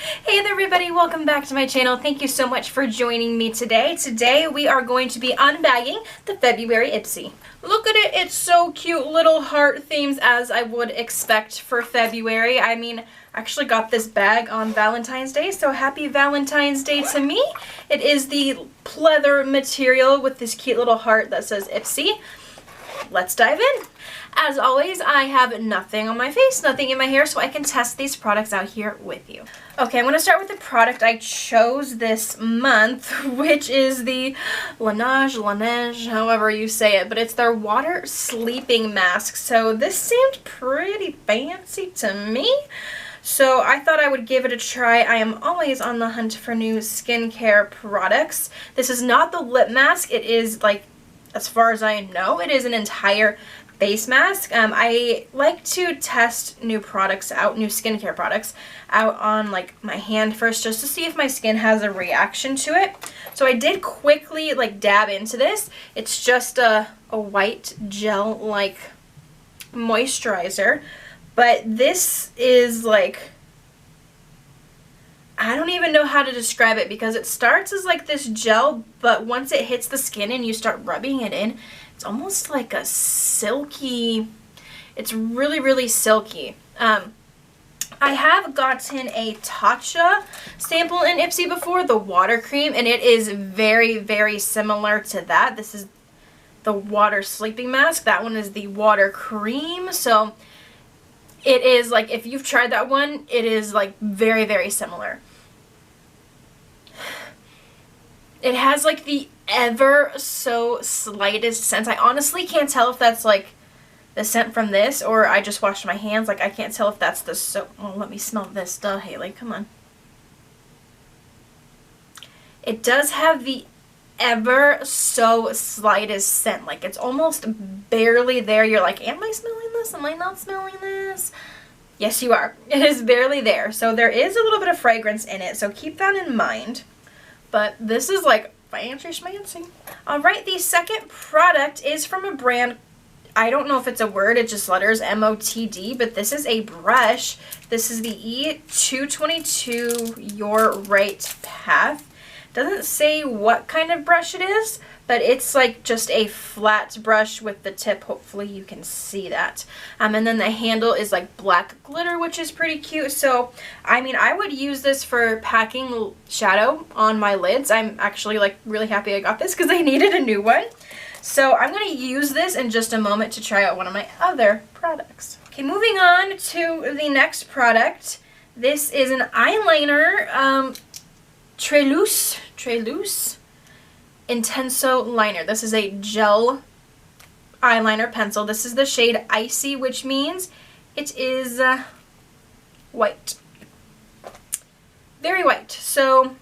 Hey there everybody, welcome back to my channel. Thank you so much for joining me today. Today we are going to be unbagging the February IPSY. Look at it, it's so cute, little heart themes as I would expect for February. I mean, I actually got this bag on Valentine's Day, so happy Valentine's Day to me. It is the pleather material with this cute little heart that says IPSY. Let's dive in. As always, I have nothing on my face, nothing in my hair, so I can test these products out here with you. Okay, I'm going to start with the product I chose this month, which is the Laniege, however you say it, but it's their water sleeping mask. So this seemed pretty fancy to me, so I thought I would give it a try. I am always on the hunt for new skincare products. This is not the lip mask. It is, like, as far as I know, it is an entire face mask. I like to test new products out, new skincare products out on like my hand first, just to see if my skin has a reaction to it. So I did quickly like dab into this. It's just a white gel like moisturizer, but this is like, I don't even know how to describe it, because it starts as like this gel, but once it hits the skin and you start rubbing it in, it's almost like a silky, it's really, really silky. I have gotten a Tatcha sample in IPSY before, the water cream, and it is very, very similar to that. This is the water sleeping mask. That one is the water cream. So it is like, if you've tried that one, it is like very, very similar. It has like the ever so slightest scent. I honestly can't tell if that's like the scent from this or I just washed my hands. Like, I can't tell if that's the soap. Oh, let me smell this. Duh, Haley, come on. It does have the ever so slightest scent. Like, it's almost barely there. You're like, am I smelling this? Am I not smelling this? Yes, you are. It is barely there. So there is a little bit of fragrance in it. So keep that in mind. But this is like fancy schmancy. Alright, the second product is from a brand, I don't know if it's a word, it's just letters, MOTD, but this is a brush. This is the E222 Your Right Path. Doesn't say what kind of brush it is, but it's like just a flat brush with the tip. Hopefully you can see that. And then the handle is like black glitter, which is pretty cute. So, I mean, I would use this for packing shadow on my lids. I'm actually like really happy I got this because I needed a new one. So I'm going to use this in just a moment to try out one of my other products. Okay, moving on to the next product. This is an eyeliner, Tresluce Intenso Liner. This is a gel eyeliner pencil. This is the shade Icy, which means it is white. Very white. So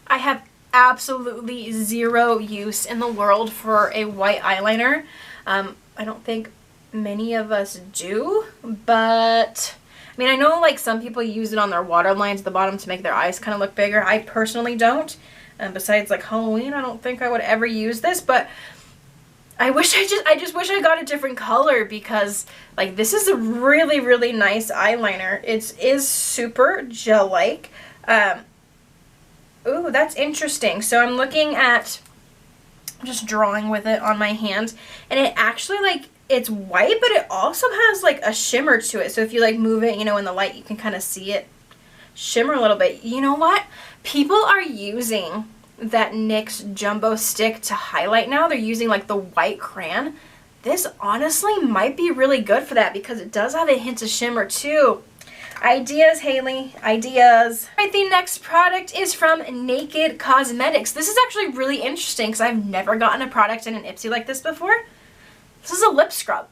I have absolutely zero use in the world for a white eyeliner. I don't think many of us do, but I mean, I know like some people use it on their waterlines at the bottom to make their eyes kind of look bigger. I personally don't. Besides like Halloween, I don't think I would ever use this, but I just wish I got a different color, because like this is a really, really nice eyeliner. It is super gel-like. Ooh, that's interesting. So I'm looking at, I'm just drawing with it on my hand, and it actually like, it's white, but it also has like a shimmer to it. So if you like move it, you know, in the light, you can kind of see it shimmer a little bit. You know what? People are using that NYX Jumbo Stick to highlight now. They're using like the white crayon. This honestly might be really good for that, because it does have a hint of shimmer too. Ideas, Haley, ideas. All right, the next product is from Naked Cosmetics. This is actually really interesting because I've never gotten a product in an IPSY like this before. This is a lip scrub.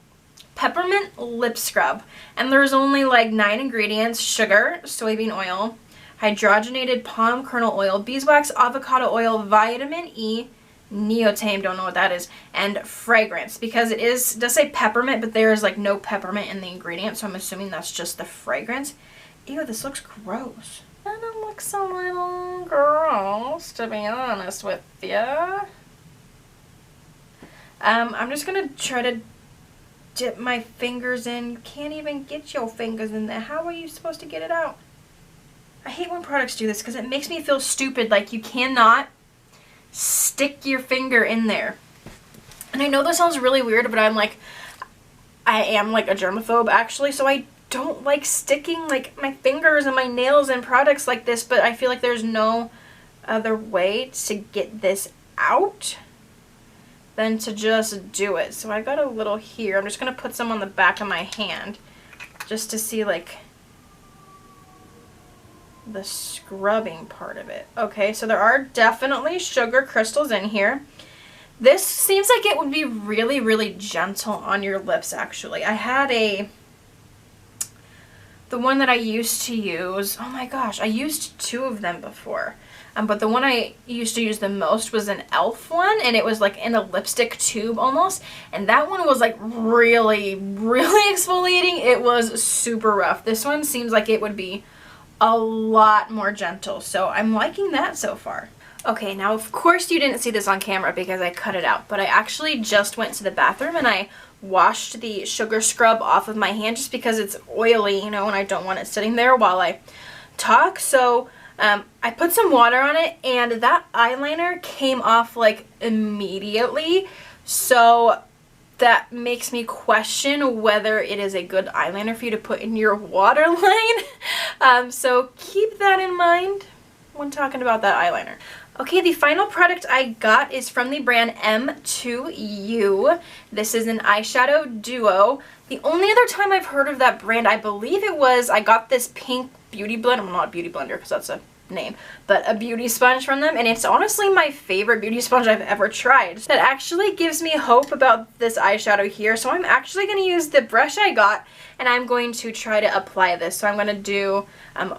Peppermint Lip Scrub. And there's only like 9 ingredients: sugar, soybean oil, hydrogenated palm kernel oil, beeswax, avocado oil, vitamin E, neotame, don't know what that is, and fragrance. Because it does say peppermint, but there is like no peppermint in the ingredient, so I'm assuming that's just the fragrance. Ew, this looks gross. And it looks a little gross, to be honest with you. I'm just gonna try to dip my fingers in. Can't even get your fingers in there. How are you supposed to get it out? I hate when products do this because it makes me feel stupid. Like, you cannot stick your finger in there. And I know this sounds really weird, but I'm like, I am like a germaphobe actually, so I don't like sticking like my fingers and my nails in products like this, but I feel like there's no other way to get this out than to just do it. So I got a little here. I'm just going to put some on the back of my hand just to see like the scrubbing part of it. Okay, so there are definitely sugar crystals in here. This seems like it would be really, really gentle on your lips actually. I had the one that I used to use, oh my gosh, I used 2 of them before. But the one I used to use the most was an e.l.f. one, and it was like in a lipstick tube almost. And that one was like really, really exfoliating. It was super rough. This one seems like it would be a lot more gentle. So I'm liking that so far. Okay, now of course you didn't see this on camera because I cut it out, but I actually just went to the bathroom and I washed the sugar scrub off of my hand just because it's oily, you know, and I don't want it sitting there while I talk. So I put some water on it and that eyeliner came off like immediately. So that makes me question whether it is a good eyeliner for you to put in your waterline. So keep that in mind when talking about that eyeliner. Okay, the final product I got is from the brand M2U. This is an eyeshadow duo. The only other time I've heard of that brand, I believe it was, I got this pink beauty blender. Well, not a beauty blender because that's a name, but a beauty sponge from them, and it's honestly my favorite beauty sponge I've ever tried. That actually gives me hope about this eyeshadow here, so I'm actually going to use the brush I got and I'm going to try to apply this. So I'm going to do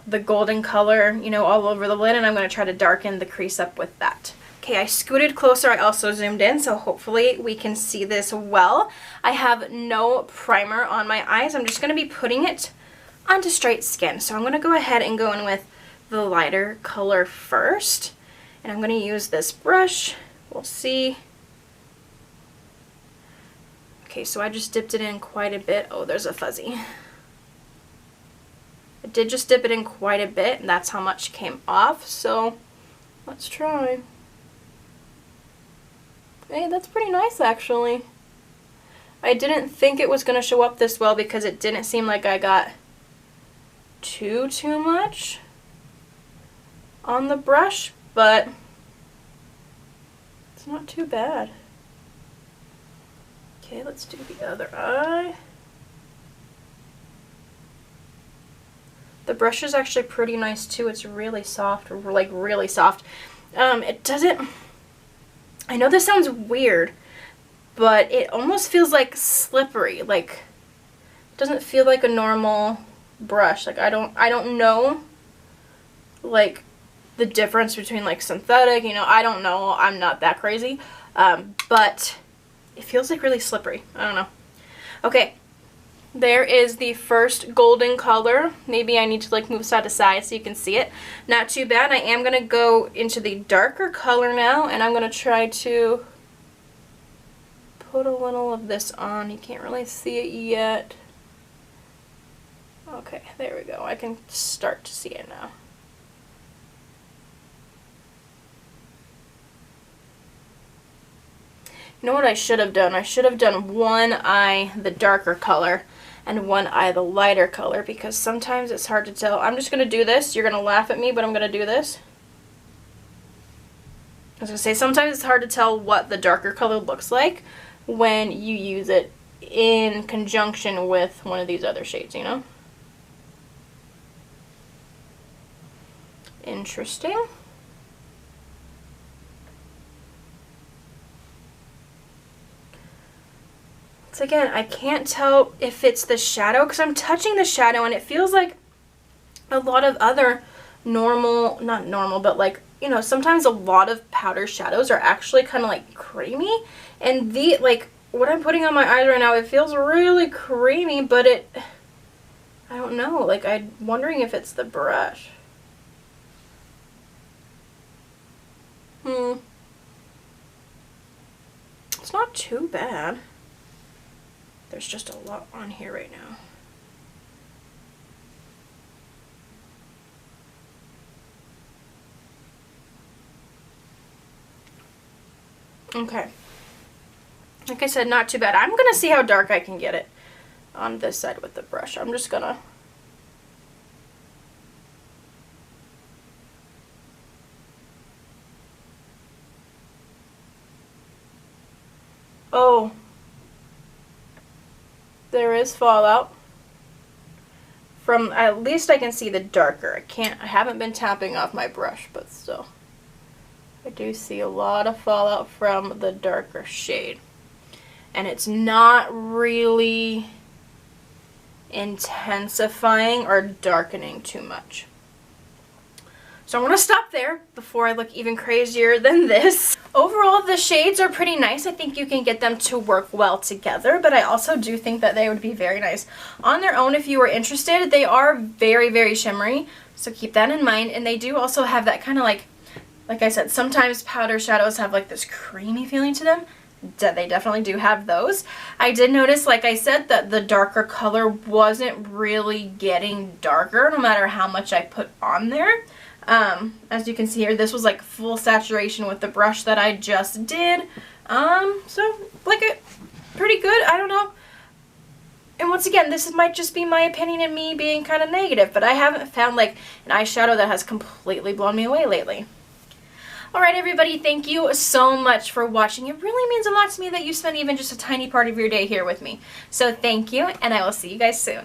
the golden color, you know, all over the lid, and I'm going to try to darken the crease up with that. Okay, I scooted closer, I also zoomed in, so hopefully we can see this well. I have no primer on my eyes. I'm just going to be putting it onto straight skin. So I'm going to go ahead and go in with the lighter color first, and I'm going to use this brush. We'll see. Okay, so I just dipped it in quite a bit. Oh, there's a fuzzy. I did just dip it in quite a bit, and that's how much came off. So let's try. Hey, that's pretty nice actually. I didn't think it was going to show up this well because it didn't seem like I got too much on the brush, but it's not too bad. Okay, let's do the other eye. The brush is actually pretty nice too. It's really soft, like really soft. It doesn't, I know this sounds weird, but it almost feels like slippery. Like, it doesn't feel like a normal brush. Like, I don't know, like, the difference between like synthetic, you know, I don't know, I'm not that crazy, but it feels like really slippery. I don't know. Okay, there is the first golden color. Maybe I need to like move side to side so you can see it. Not too bad. I am going to go into the darker color now, and I'm going to try to put a little of this on. You can't really see it yet. Okay, there we go. I can start to see it now. You know what I should have done? I should have done one eye the darker color and one eye the lighter color, because sometimes it's hard to tell. I'm just going to do this. You're going to laugh at me, but I'm going to do this. I was going to say, sometimes it's hard to tell what the darker color looks like when you use it in conjunction with one of these other shades, you know? Interesting. So again, I can't tell if it's the shadow because I'm touching the shadow and it feels like a lot of other normal, not normal, but like, you know, sometimes a lot of powder shadows are actually kind of like creamy, and the, like, what I'm putting on my eyes right now, it feels really creamy, but it, I don't know, like, I'm wondering if it's the brush. It's not too bad. There's just a lot on here right now. Okay. Like I said, not too bad. I'm going to see how dark I can get it on this side with the brush. I'm just going to... Oh. There is fallout. From, at least I can see the darker. I haven't been tapping off my brush, but still. I do see a lot of fallout from the darker shade. And it's not really intensifying or darkening too much. So I'm going to stop there before I look even crazier than this. Overall, the shades are pretty nice. I think you can get them to work well together, but I also do think that they would be very nice on their own if you were interested. They are very, very shimmery, so keep that in mind. And they do also have that kind of like I said, sometimes powder shadows have like this creamy feeling to them. They definitely do have those. I did notice, like I said, that the darker color wasn't really getting darker no matter how much I put on there. As you can see here, this was like full saturation with the brush that I just did. So like it pretty good. I don't know. And once again, this might just be my opinion and me being kind of negative, but I haven't found like an eyeshadow that has completely blown me away lately. Alright everybody, thank you so much for watching. It really means a lot to me that you spend even just a tiny part of your day here with me. So thank you, and I will see you guys soon.